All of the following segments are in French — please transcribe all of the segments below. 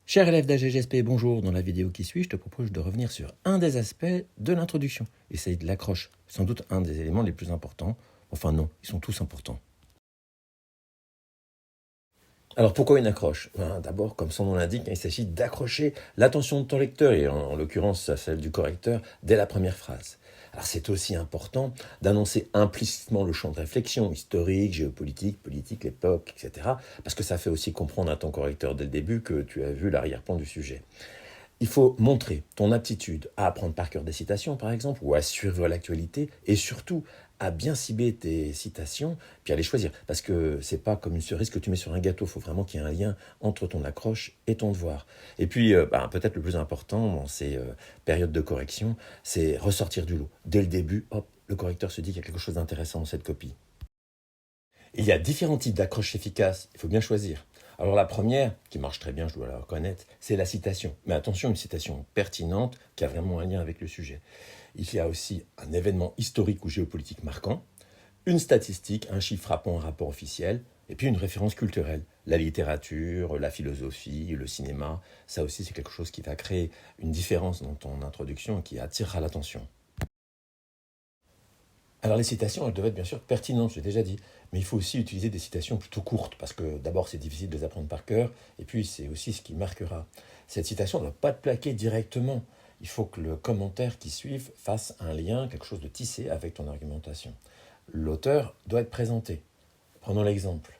Chers élèves d'AGGSP, bonjour. Dans la vidéo qui suit, je te propose de revenir sur un des aspects de l'introduction. Il s'agit de l'accroche, sans doute un des éléments les plus importants. Enfin non, ils sont tous importants. Alors pourquoi une accroche? D'abord, comme son nom l'indique, il s'agit d'accrocher l'attention de ton lecteur, et en l'occurrence celle du correcteur, dès la première phrase. Alors c'est aussi important d'annoncer implicitement le champ de réflexion, historique, géopolitique, politique, l'époque, etc. Parce que ça fait aussi comprendre à ton correcteur dès le début que tu as vu l'arrière-plan du sujet. Il faut montrer ton aptitude à apprendre par cœur des citations, par exemple, ou à suivre l'actualité, et surtout à bien cibler tes citations, puis à les choisir. Parce que c'est pas comme une cerise que tu mets sur un gâteau, il faut vraiment qu'il y ait un lien entre ton accroche et ton devoir. Et puis, peut-être le plus important dans ces périodes de correction, c'est ressortir du lot. Dès le début, hop, le correcteur se dit qu'il y a quelque chose d'intéressant dans cette copie. Il y a différents types d'accroches efficaces, il faut bien choisir. Alors la première, qui marche très bien, je dois la reconnaître, c'est la citation. Mais attention, une citation pertinente qui a vraiment un lien avec le sujet. Il y a aussi un événement historique ou géopolitique marquant, une statistique, un chiffre frappant, un rapport officiel, et puis une référence culturelle. La littérature, la philosophie, le cinéma, ça aussi c'est quelque chose qui va créer une différence dans ton introduction et qui attirera l'attention. Alors les citations, elles doivent être bien sûr pertinentes, j'ai déjà dit, mais il faut aussi utiliser des citations plutôt courtes, parce que d'abord c'est difficile de les apprendre par cœur, et puis c'est aussi ce qui marquera. Cette citation ne doit pas te plaquer directement, il faut que le commentaire qui suive fasse un lien, quelque chose de tissé avec ton argumentation. L'auteur doit être présenté. Prenons l'exemple.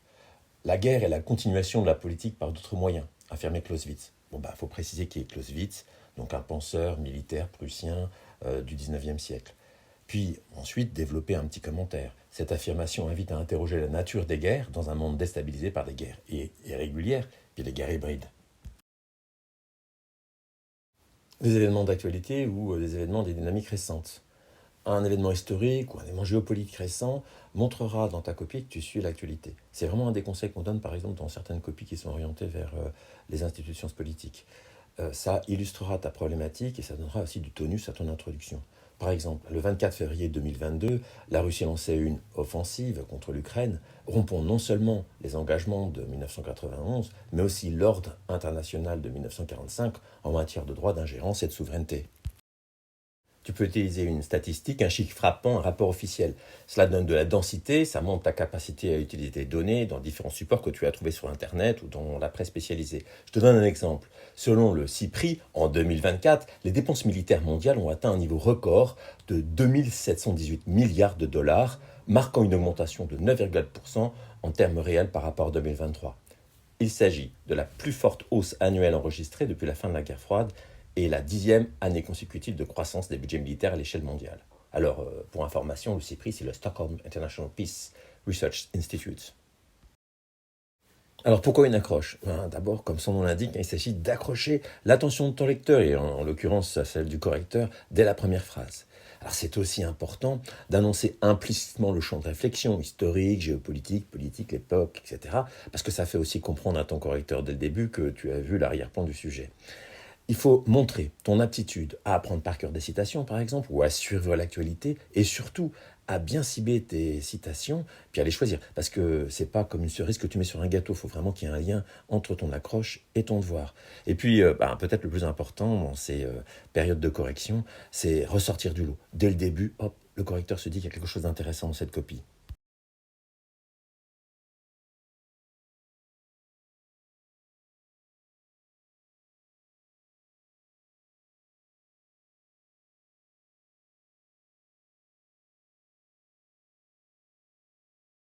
La guerre est la continuation de la politique par d'autres moyens, affirmait Clausewitz. Faut préciser qui est Clausewitz, donc un penseur militaire prussien du 19e siècle. Puis ensuite développer un petit commentaire. Cette affirmation invite à interroger la nature des guerres dans un monde déstabilisé par des guerres irrégulières et des guerres hybrides. Des événements d'actualité ou des événements des dynamiques récentes. Un événement historique ou un événement géopolitique récent montrera dans ta copie que tu suis l'actualité. C'est vraiment un des conseils qu'on donne par exemple dans certaines copies qui sont orientées vers les institutions politiques. Ça illustrera ta problématique et ça donnera aussi du tonus à ton introduction. Par exemple, le 24 février 2022, la Russie lançait une offensive contre l'Ukraine, rompant non seulement les engagements de 1991, mais aussi l'ordre international de 1945 en matière de droit d'ingérence et de souveraineté. Tu peux utiliser une statistique, un chiffre frappant, un rapport officiel. Cela donne de la densité, ça montre ta capacité à utiliser tes données dans différents supports que tu as trouvés sur Internet ou dans la presse spécialisée. Je te donne un exemple. Selon le CIPRI, en 2024, les dépenses militaires mondiales ont atteint un niveau record de 2718 milliards de dollars, marquant une augmentation de 9,4% en termes réels par rapport à 2023. Il s'agit de la plus forte hausse annuelle enregistrée depuis la fin de la guerre froide et la 10e année consécutive de croissance des budgets militaires à l'échelle mondiale. Alors, pour information, le CIPRI, c'est le Stockholm International Peace Research Institute. Alors pourquoi une accroche? D'abord, comme son nom l'indique, il s'agit d'accrocher l'attention de ton lecteur, et en l'occurrence celle du correcteur, dès la première phrase. Alors c'est aussi important d'annoncer implicitement le champ de réflexion, historique, géopolitique, politique, l'époque, etc. Parce que ça fait aussi comprendre à ton correcteur dès le début que tu as vu l'arrière-plan du sujet. Il faut montrer ton aptitude à apprendre par cœur des citations, par exemple, ou à suivre l'actualité, et surtout à bien cibler tes citations, puis à les choisir. Parce que c'est pas comme une cerise que tu mets sur un gâteau, il faut vraiment qu'il y ait un lien entre ton accroche et ton devoir. Et puis, peut-être le plus important dans ces périodes de correction, c'est ressortir du lot. Dès le début, hop, le correcteur se dit qu'il y a quelque chose d'intéressant dans cette copie.